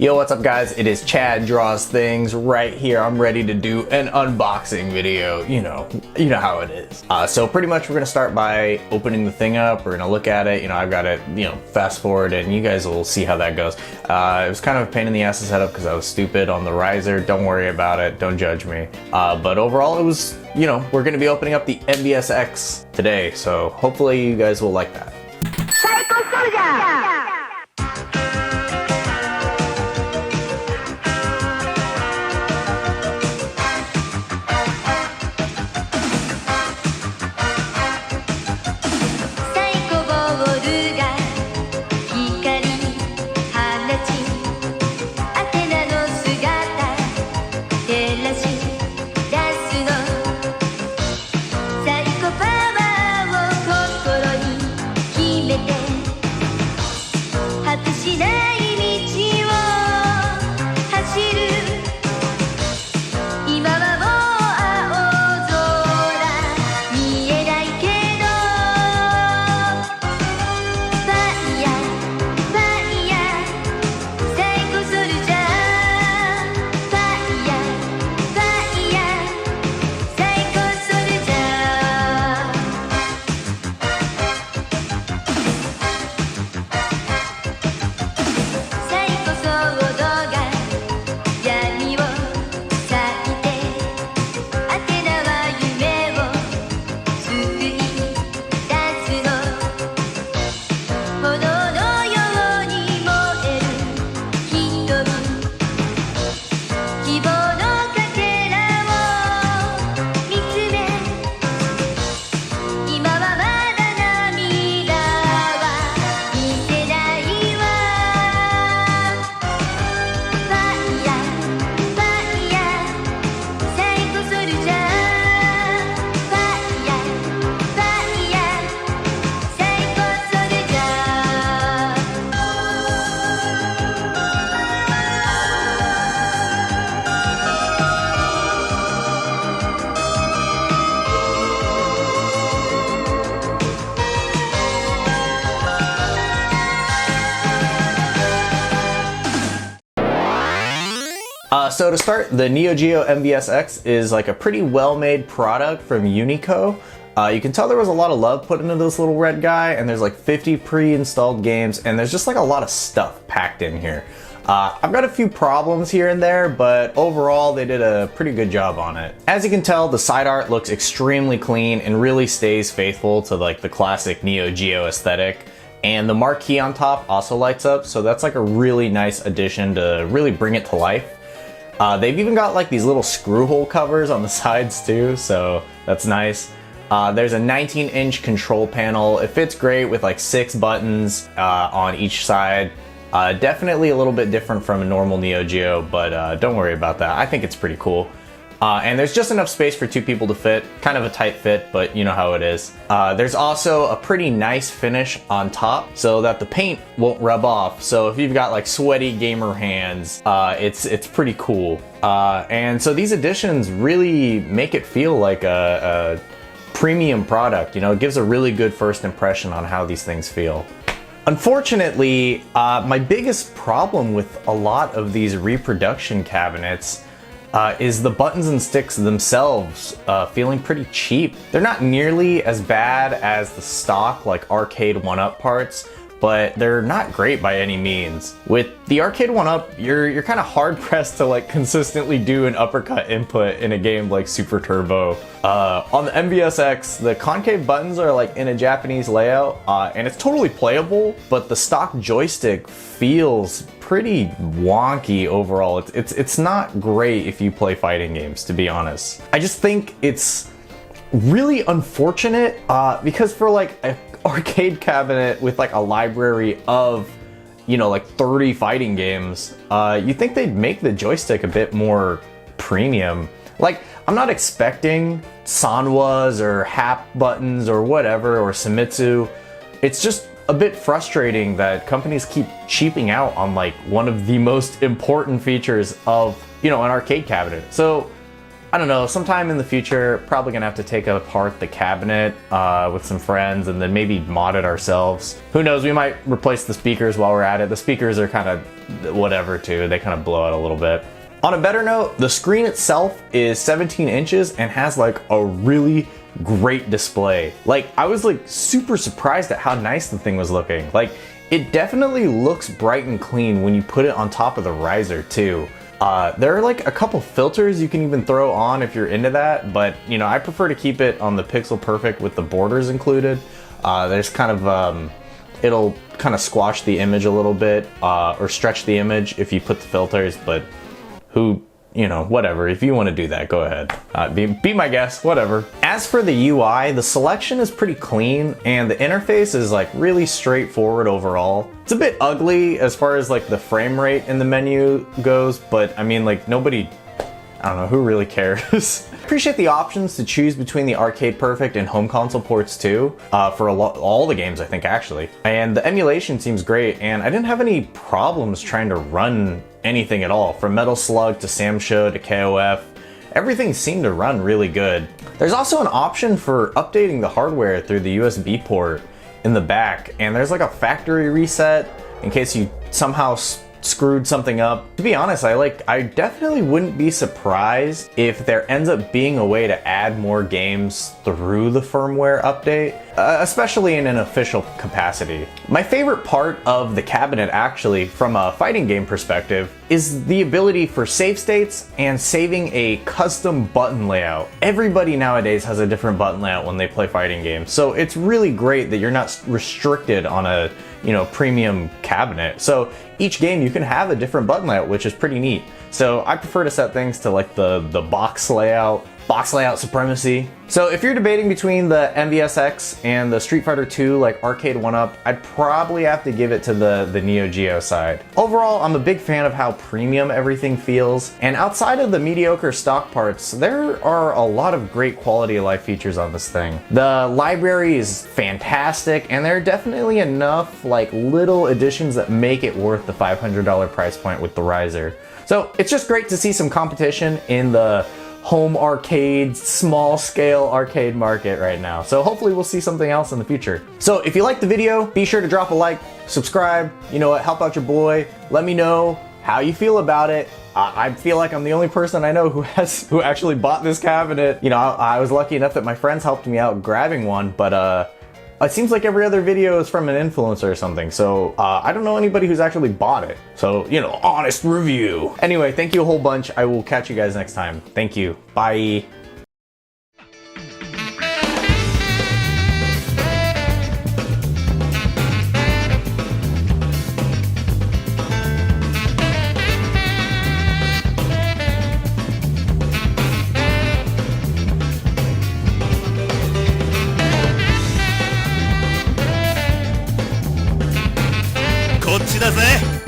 Yo, what's up guys? It is Chad Draws Things right here. I'm ready to do an unboxing video. You know how it is. So pretty much we're gonna start by opening the thing up. We're gonna look at it. I've got it, fast forward and you guys will see how that goes. It was kind of a pain in the ass to set up because I was stupid on the riser. Don't worry about it. Don't judge me. But overall it was, we're gonna be opening up the MVSX today. So hopefully you guys will like that. So to start, the Neo Geo MVSX is like a pretty well-made product from Unico. You can tell there was a lot of love put into this little red guy, and there's like 50 pre-installed games, and there's just like a lot of stuff packed in here. I've got a few problems here and there, but overall they did a pretty good job on it. As you can tell, the side art looks extremely clean and really stays faithful to like the classic Neo Geo aesthetic. And the marquee on top also lights up, so that's like a really nice addition to really bring it to life. They've even got like these little screw hole covers on the sides too, so that's nice. There's a 19-inch control panel. It fits great with like 6 buttons on each side. Definitely a little bit different from a normal Neo Geo, but don't worry about that. I think it's pretty cool. And there's just enough space for 2 people to fit. Kind of a tight fit, but you know how it is. There's also a pretty nice finish on top so that the paint won't rub off. So if you've got like sweaty gamer hands, it's pretty cool. And so these additions really make it feel like a premium product. It gives a really good first impression on how these things feel. Unfortunately, my biggest problem with a lot of these reproduction cabinets is the buttons and sticks themselves feeling pretty cheap. They're not nearly as bad as the stock like arcade 1-up parts, but they're not great by any means. With the arcade 1-up, you're kind of hard pressed to like consistently do an uppercut input in a game like Super Turbo. On the MVSX, the concave buttons are like in a Japanese layout, and it's totally playable, but the stock joystick feels pretty wonky overall. It's not great if you play fighting games, to be honest. I just think it's really unfortunate because for like an arcade cabinet with like a library of like 30 fighting games, you think they'd make the joystick a bit more premium. Like, I'm not expecting Sanwas or Hap buttons or whatever, or Sumitsu. It's just a bit frustrating that companies keep cheaping out on like one of the most important features of, an arcade cabinet. So I don't know, sometime in the future, probably gonna have to take apart the cabinet with some friends and then maybe mod it ourselves. Who knows, we might replace the speakers while we're at it. The speakers are kind of whatever too. They kind of blow out a little bit. On a better note, the screen itself is 17 inches and has like a really great display. Like, I was like super surprised at how nice the thing was looking. Like, it definitely looks bright and clean when you put it on top of the riser too. There are like a couple filters you can even throw on if you're into that, but you know, I prefer to keep it on the Pixel Perfect with the borders included. There's kind of, it'll kind of squash the image a little bit, or stretch the image if you put the filters, but you know, whatever. If you want to do that, go ahead. Be my guest, whatever. As for the UI, the selection is pretty clean and the interface is like really straightforward overall. It's a bit ugly as far as like the frame rate in the menu goes, but I mean, like, nobody, I don't know, who really cares? Appreciate the options to choose between the Arcade Perfect and home console ports too, for all the games I think actually. And the emulation seems great, and I didn't have any problems trying to run anything at all. From Metal Slug to Samsho to KOF, everything seemed to run really good. There's also an option for updating the hardware through the USB port in the back, and there's like a factory reset in case you somehow screwed something up. To be honest, I definitely wouldn't be surprised if there ends up being a way to add more games through the firmware update, especially in an official capacity. My favorite part of the cabinet, actually, from a fighting game perspective, is the ability for save states and saving a custom button layout. Everybody nowadays has a different button layout when they play fighting games, so it's really great that you're not restricted on a, you know, premium cabinet. So each game you can have a different button layout, which is pretty neat. So I prefer to set things to like the box layout supremacy. So if you're debating between the MVSX and the Street Fighter 2 like arcade 1-up, I'd probably have to give it to the Neo Geo side. Overall, I'm a big fan of how premium everything feels, and outside of the mediocre stock parts, there are a lot of great quality of life features on this thing. The library is fantastic, and there are definitely enough like little additions that make it worth the $500 price point with the riser. So it's just great to see some competition in the home arcade, small scale arcade market right now. So hopefully we'll see something else in the future. So if you liked the video, be sure to drop a like, subscribe, you know what, help out your boy. Let me know how you feel about it. I feel like I'm the only person I know who actually bought this cabinet. You know, I was lucky enough that my friends helped me out grabbing one, but it seems like every other video is from an influencer or something, so I don't know anybody who's actually bought it. So, you know, honest review. Anyway, thank you a whole bunch. I will catch you guys next time. Thank you. Bye.こっちだぜ。